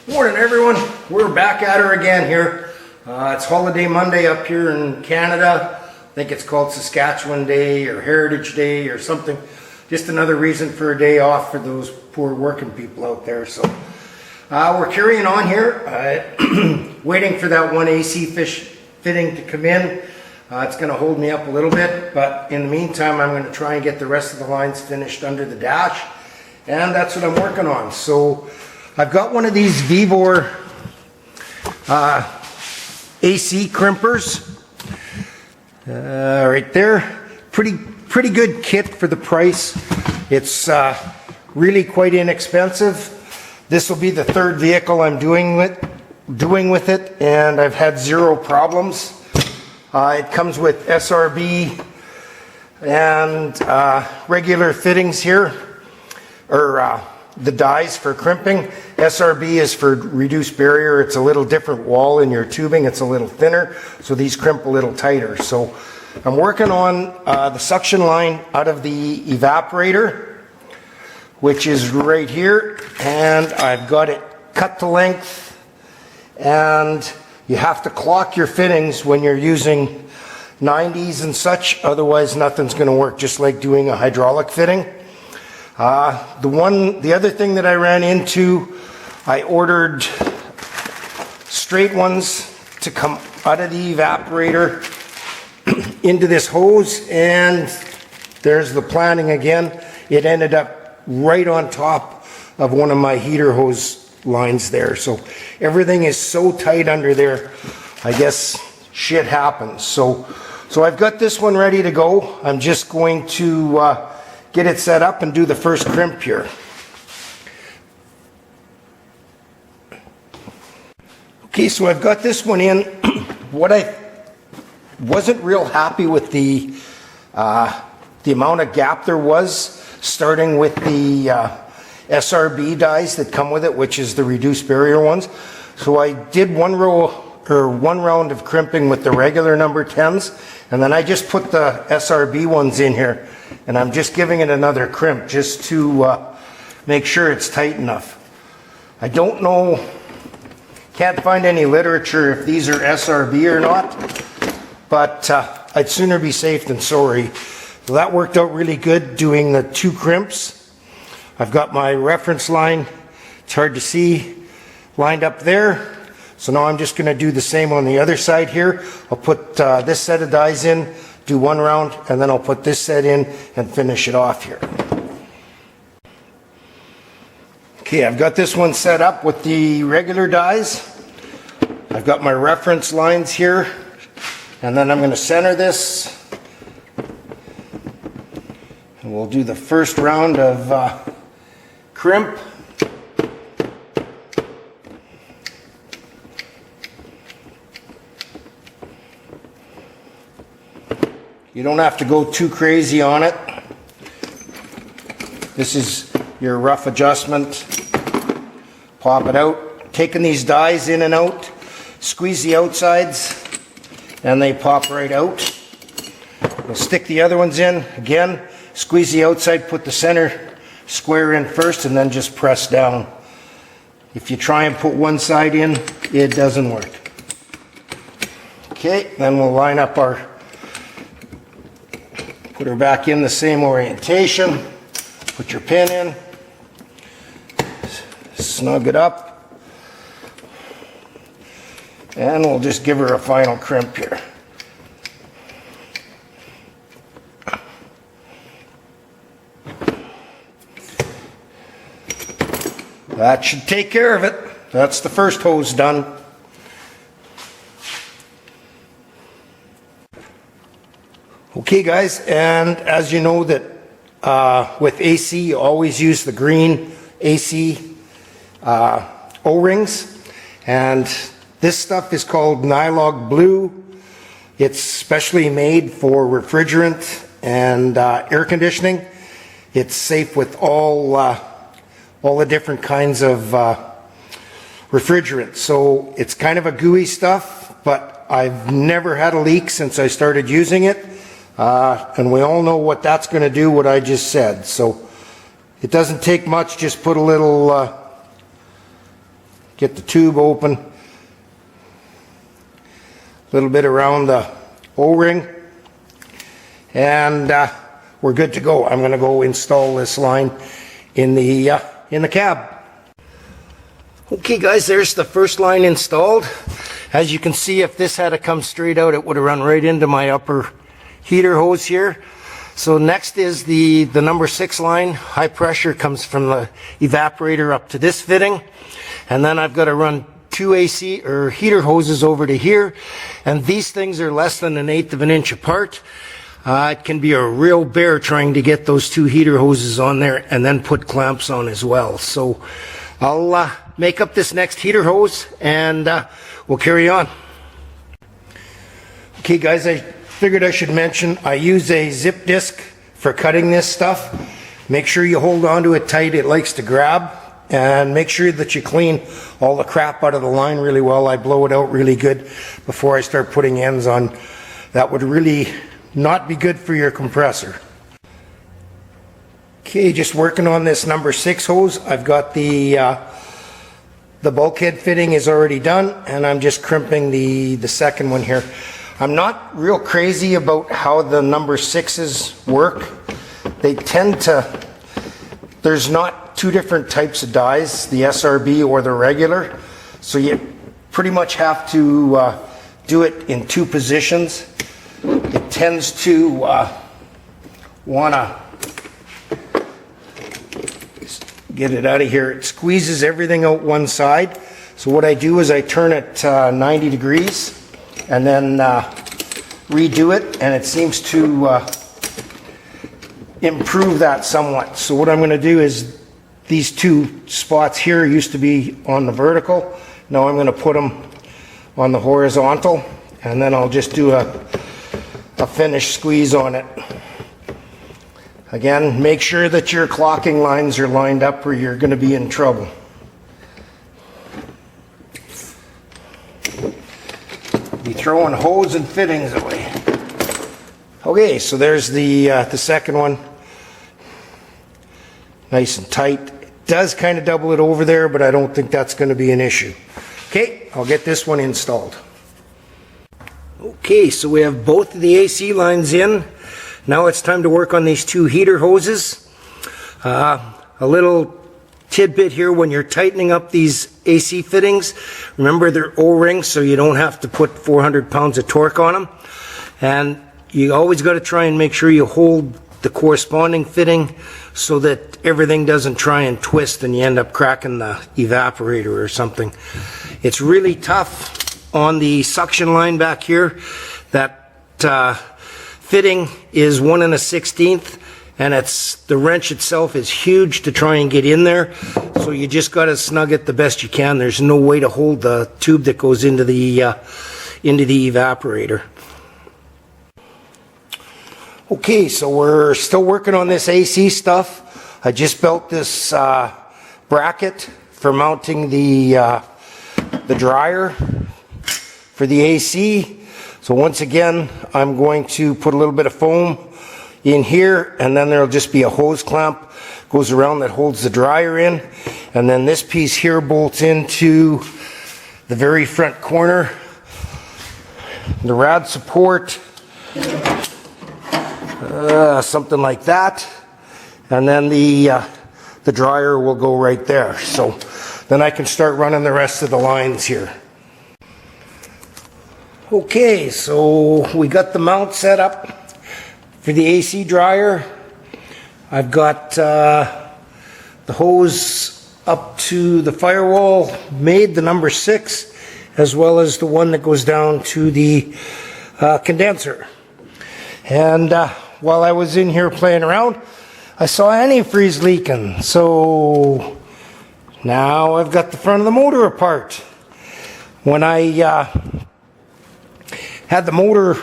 Morning everyone, we're back at her again here. It's Holiday Monday up here in Canada. I think it's called Saskatchewan Day or Heritage Day or something. Just another reason for a day off for those poor working people out there. So we're carrying on here, waiting for that one AC fish fitting to come in. It's going to hold me up a little bit, but in the meantime I'm going to try and get the rest of the lines finished under the dash, and that's what I'm working on. So I've got one of these Vevor AC crimpers right there. Pretty good kit for the price. It's really quite inexpensive. This will be the third vehicle I'm doing with it, and I've had zero problems. It comes with SRB and regular fittings here, or the dies for crimping. SRB is for reduced barrier. It's a little different wall in your tubing. It's a little thinner, so these crimp a little tighter. So I'm working on the suction line out of the evaporator, which is right here, and I've got it cut to length. And you have to clock your fittings when you're using 90s and such, otherwise nothing's going to work, just like doing a hydraulic fitting. The other thing that I ran into, I ordered straight ones to come out of the evaporator into this hose, and there's the planning again. It ended up right on top of one of my heater hose lines there. So everything is so tight under there, I guess shit happens. So I've got this one ready to go. I'm just going to get it set up and do the first crimp here. Okay, so I've got this one in. What I wasn't real happy with the amount of gap there was, starting with the SRB dies that come with it, which is the reduced barrier ones. So I did one round of crimping with the regular number 10s, and then I just put the SRB ones in here, and I'm just giving it another crimp just to make sure it's tight enough. I don't know, can't find any literature if these are SRB or not, but I'd sooner be safe than sorry. So that worked out really good, doing the 2 crimps. I've got my reference line, it's hard to see, lined up there. So now I'm just going to do the same on the other side here. I'll put this set of dies in, do one round, and then I'll put this set in and finish it off here. Okay, I've got this one set up with the regular dies. I've got my reference lines here, and then I'm going to center this. And we'll do the first round of crimp. You don't have to go too crazy on it. This is your rough adjustment. Pop it out. Taking these dies in and out, squeeze the outsides, and they pop right out. We'll stick the other ones in. Again, squeeze the outside, put the center square in first, and then just press down. If you try and put one side in, it doesn't work. Okay, then we'll line up put her back in the same orientation. Put your pin in, snug it up, and we'll just give her a final crimp here. That should take care of it. That's the first hose done. Okay guys, and as you know that with AC you always use the green AC O-rings, and this stuff is called Nylog Blue. It's specially made for refrigerant and air conditioning. It's safe with all the different kinds of refrigerant. So it's kind of a gooey stuff, but I've never had a leak since I started using it. And we all know what that's going to do, what I just said. So it doesn't take much, just put a little get the tube open, a little bit around the O-ring, and we're good to go. I'm going to go install this line in the cab. Okay guys, there's the first line installed. As you can see, if this had to come straight out, it would have run right into my upper heater hose here. So next is the number 6 line. High pressure comes from the evaporator up to this fitting, and then I've got to run 2 AC or heater hoses over to here, and these things are less than 1/8 of an inch apart. It can be a real bear trying to get those 2 heater hoses on there and then put clamps on as well. So I'll make up this next heater hose and we'll carry on. Okay guys, I figured I should mention I use a zip disc for cutting this stuff. Make sure you hold on to it tight, it likes to grab, and make sure that you clean all the crap out of the line really well. I blow it out really good before I start putting ends on. That would really not be good for your compressor. Okay, just working on this number 6 hose. I've got the bulkhead fitting is already done, and I'm just crimping the second one here. I'm not real crazy about how the number 6s work. They tend to, there's not 2 different types of dies, the SRB or the regular, so you pretty much have to do it in 2 positions. It tends to want to get it out of here. It squeezes everything out one side. So what I do is I turn it 90 degrees and then redo it, and it seems to improve that somewhat. So what I'm going to do is, these 2 spots here used to be on the vertical. Now I'm going to put them on the horizontal, and then I'll just do a finish squeeze on it. Again, make sure that your clocking lines are lined up or you're going to be in trouble. Be throwing hose and fittings away. Okay, so there's the second one. Nice and tight. It does kind of double it over there, but I don't think that's going to be an issue. Okay, I'll get this one installed. Okay, so we have both of the AC lines in. Now it's time to work on these 2 heater hoses. A little tidbit here: when you're tightening up these AC fittings, remember they're O-rings, so you don't have to put 400 pounds of torque on them. And you always got to try and make sure you hold the corresponding fitting so that everything doesn't try and twist and you end up cracking the evaporator or something. It's really tough on the suction line back here. That fitting is 1 1/16, and the wrench itself is huge to try and get in there, so you just got to snug it the best you can. There's no way to hold the tube that goes into the evaporator. Okay, so we're still working on this AC stuff. I just built this bracket for mounting the dryer for the AC. So once again, I'm going to put a little bit of foam in here, and then there'll just be a hose clamp goes around that holds the dryer in, and then this piece here bolts into the very front corner. The rad support, something like that, and then the dryer will go right there. So then I can start running the rest of the lines here. Okay, so we got the mount set up for the AC dryer. I've got the hose up to the firewall made, the number 6, as well as the one that goes down to the condenser. And while I was in here playing around, I saw antifreeze leaking. So now I've got the front of the motor apart. When I had the motor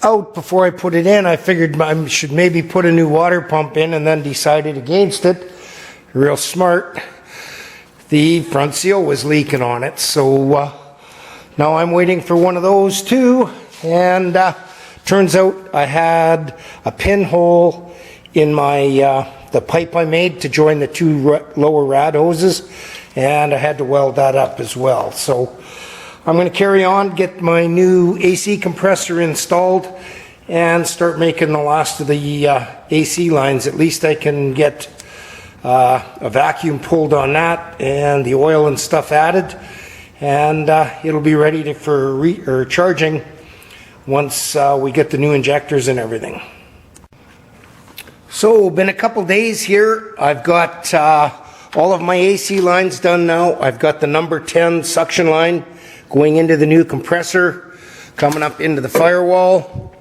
out before I put it in, I figured I should maybe put a new water pump in, and then decided against it. Real smart. The front seal was leaking on it, so now I'm waiting for one of those too. And turns out I had a pinhole in my the pipe I made to join the 2 lower rad hoses, and I had to weld that up as well. So I'm going to carry on, get my new AC compressor installed, and start making the last of the AC lines. At least I can get a vacuum pulled on that and the oil and stuff added, and it'll be ready for charging once we get the new injectors and everything. So, been a couple days here. I've got all of my AC lines done now. I've got the number 10 suction line going into the new compressor, coming up into the firewall.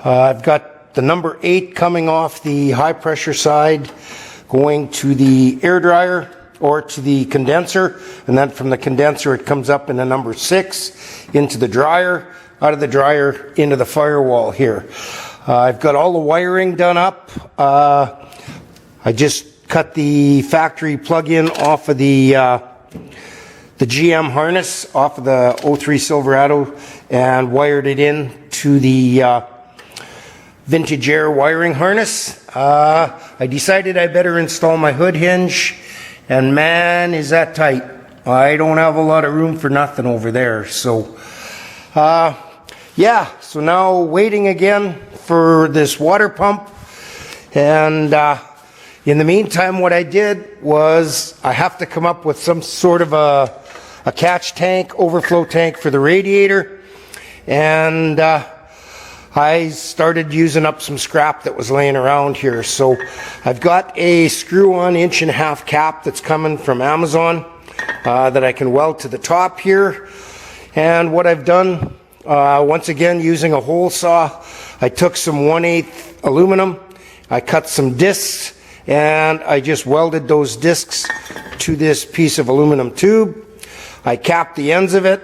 I've got the number 8 coming off the high pressure side, going to the air dryer or to the condenser, and then from the condenser it comes up in the number 6 into the dryer, out of the dryer into the firewall here. I've got all the wiring done up. I just cut the factory plug-in off of the GM harness off of the 03 Silverado and wired it in to the Vintage Air wiring harness. I decided I better install my hood hinge, and man, is that tight. I don't have a lot of room for nothing over there. So yeah, so now waiting again for this water pump, and in the meantime what I did was I have to come up with some sort of a catch tank, overflow tank for the radiator, and I started using up some scrap that was laying around here. So I've got a screw-on 1.5-inch cap that's coming from Amazon that I can weld to the top here. And what I've done, once again using a hole saw, I took some 1/8 aluminum, I cut some discs, and I just welded those discs to this piece of aluminum tube. I capped the ends of it,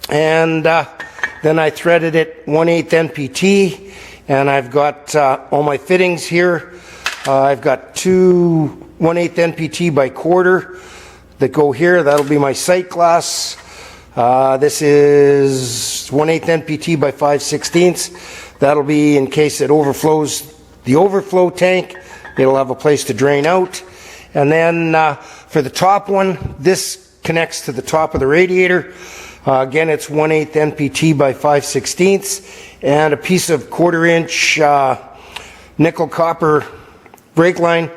and then I threaded it 1/8 NPT, and I've got all my fittings here. I've got two 1/8 NPT by quarter that go here. That'll be my sight glass. This is 1/8 NPT by 5/16. That'll be in case it overflows the overflow tank. It'll have a place to drain out. And then for the top one, this connects to the top of the radiator. Again, it's 1/8 NPT by 5/16, and a piece of 1/4-inch nickel copper brake line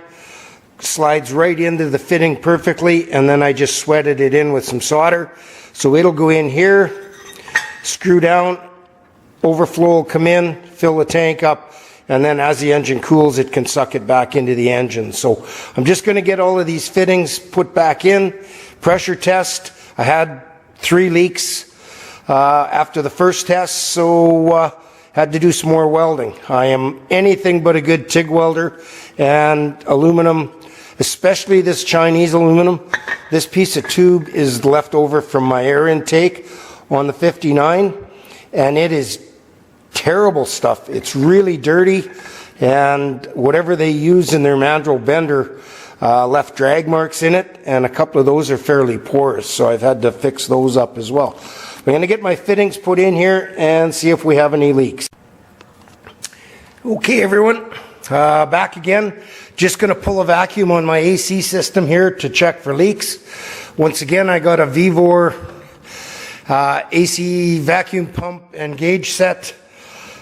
slides right into the fitting perfectly, and then I just sweated it in with some solder. So it'll go in here, screw down, overflow will come in, fill the tank up, and then as the engine cools it can suck it back into the engine. So I'm just going to get all of these fittings put back in, pressure test. I had 3 leaks after the first test, so had to do some more welding. I am anything but a good TIG welder, and aluminum, especially this Chinese aluminum, this piece of tube is left over from my air intake on the 59, and it is terrible stuff. It's really dirty, and whatever they use in their mandrel bender left drag marks in it, and a couple of those are fairly porous, so I've had to fix those up as well. I'm going to get my fittings put in here and see if we have any leaks. Okay everyone, back again. Just going to pull a vacuum on my AC system here to check for leaks. Once again, I got a Vivor AC vacuum pump and gauge set.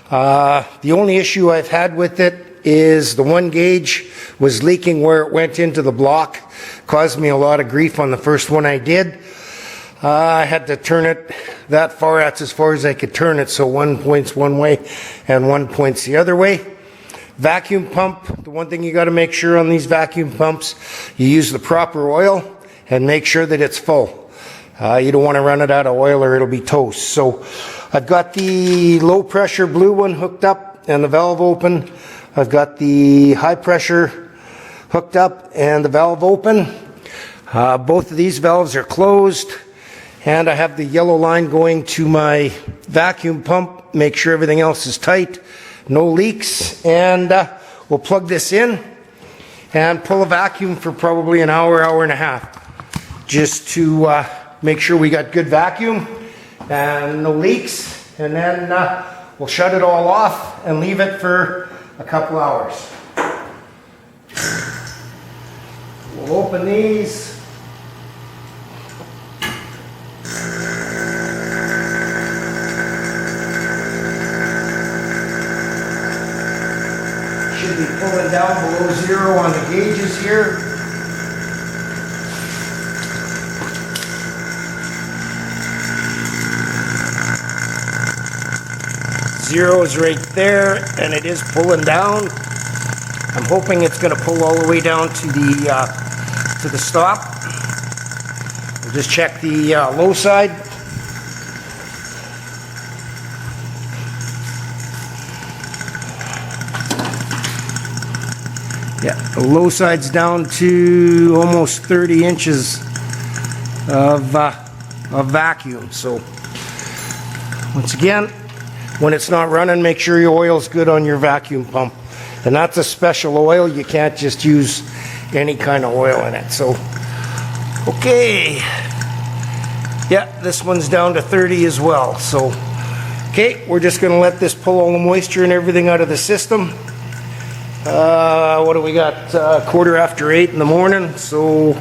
The only issue I've had with it is the one gauge was leaking where it went into the block. Caused me a lot of grief on the first one I did. I had to turn it that far. That's as far as I could turn it, so one points one way and one points the other way. Vacuum pump, the one thing you got to make sure on these vacuum pumps, you use the proper oil and make sure that it's full. You don't want to run it out of oil or it'll be toast. So I've got the low pressure blue one hooked up and the valve open. I've got the high pressure hooked up and the valve open. Both of these valves are closed, and I have the yellow line going to my vacuum pump. Make sure everything else is tight, no leaks, and we'll plug this in and pull a vacuum for probably an hour, hour and a half, just to make sure we got good vacuum and no leaks, and then we'll shut it all off and leave it for a couple hours. We'll open these, should be pulling down below zero on the gauges here. Zero is right there, and it is pulling down. I'm hoping it's going to pull all the way down to the stop. We'll just check the low side. Yeah, the low side's down to almost 30 inches of vacuum. So once again, when it's not running, make sure your oil's good on your vacuum pump. And that's a special oil. You can't just use any kind of oil in it. So, okay. Yeah, this one's down to 30 as well. So, okay, we're just going to let this pull all the moisture and everything out of the system. What do we got? 8:15 in the morning. So,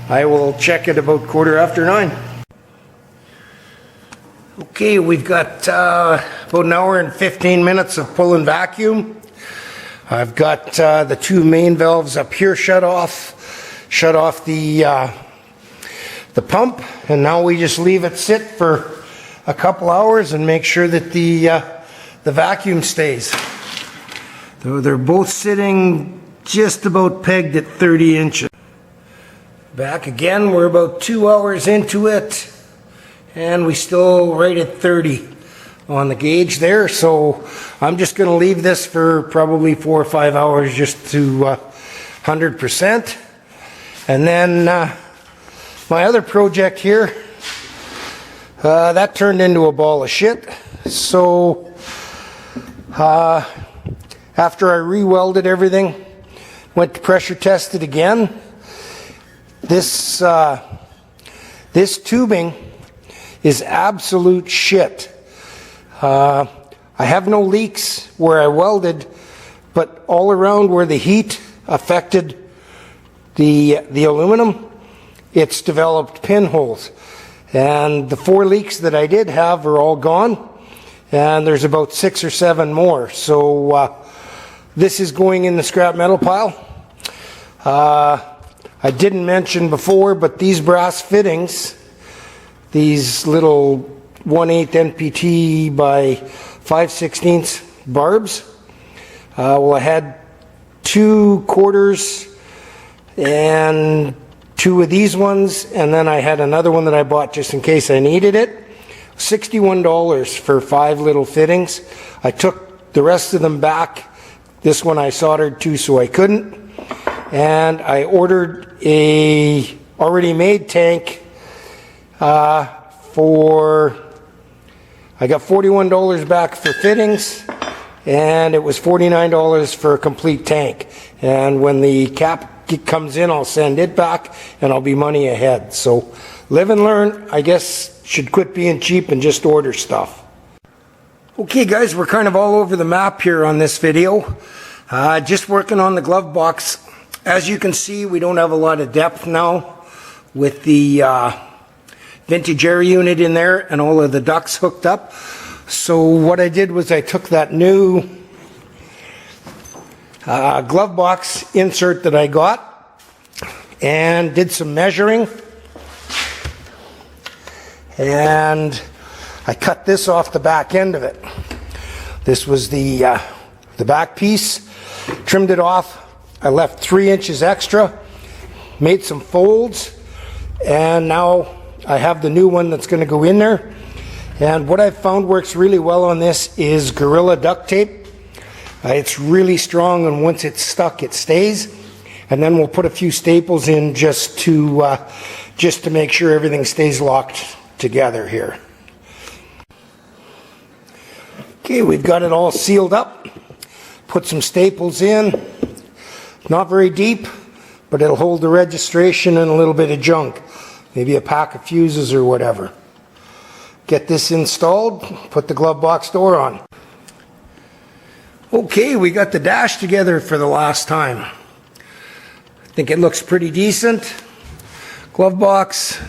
I will check it about 9:15. Okay, we've got about an hour and 15 minutes of pulling vacuum. I've got the two main valves up here shut off the pump, and now we just leave it sit for a couple hours and make sure that the vacuum stays. They're both sitting just about pegged at 30 inches. Back again, we're about 2 hours into it, and we still right at 30 on the gauge there. So I'm just going to leave this for probably 4 or 5 hours just to 100%. And then my other project here, that turned into a ball of shit. So after I re-welded everything, went to pressure test it again. This tubing is absolute shit. I have no leaks where I welded, but all around where the heat affected the aluminum, it's developed pinholes. And the 4 leaks that I did have are all gone, and there's about 6 or 7 more. So this is going in the scrap metal pile. I didn't mention before, but these brass fittings, these little 1/8 NPT by 5/16 barbs. Well, I had 2 quarters and 2 of these ones, and then I had another one that I bought just in case I needed it. $61 for 5 little fittings. I took the rest of them back. This one I soldered to, so I couldn't. And I ordered a already made tank I got $41 back for fittings, and it was $49 for a complete tank. And when the cap comes in, I'll send it back, and I'll be money ahead. So live and learn. I guess should quit being cheap and just order stuff. Okay guys, we're kind of all over the map here on this video. Just working on the glove box. As you can see, we don't have a lot of depth now with the vintage air unit in there and all of the ducts hooked up. So what I did was I took that new glove box insert that I got and did some measuring, and I cut this off the back end of it. This was the back piece, trimmed it off. I left 3 inches extra, made some folds, and now I have the new one that's going to go in there. And what I've found works really well on this is Gorilla duct tape. It's really strong, and once it's stuck, it stays. And then we'll put a few staples in just to make sure everything stays locked together here. Okay, we've got it all sealed up. Put some staples in. Not very deep, but it'll hold the registration and a little bit of junk. Maybe a pack of fuses or whatever. Get this installed, put the glove box door on. Okay, we got the dash together for the last time. I think it looks pretty decent. Glove box,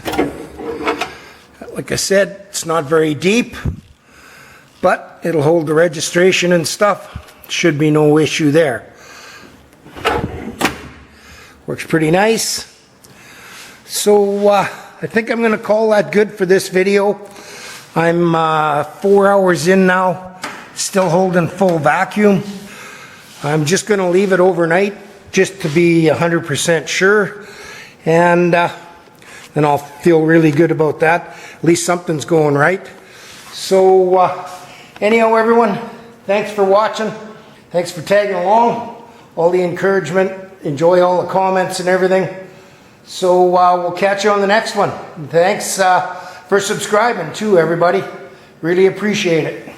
like I said, it's not very deep, but it'll hold the registration and stuff. Should be no issue there. Works pretty nice. So I think I'm going to call that good for this video. I'm 4 hours in now, still holding full vacuum. I'm just going to leave it overnight just to be 100% sure, and then I'll feel really good about that. At least something's going right. So anyhow, everyone, thanks for watching. Thanks for tagging along. All the encouragement. Enjoy all the comments and everything. So we'll catch you on the next one. Thanks for subscribing too, everybody. Really appreciate it.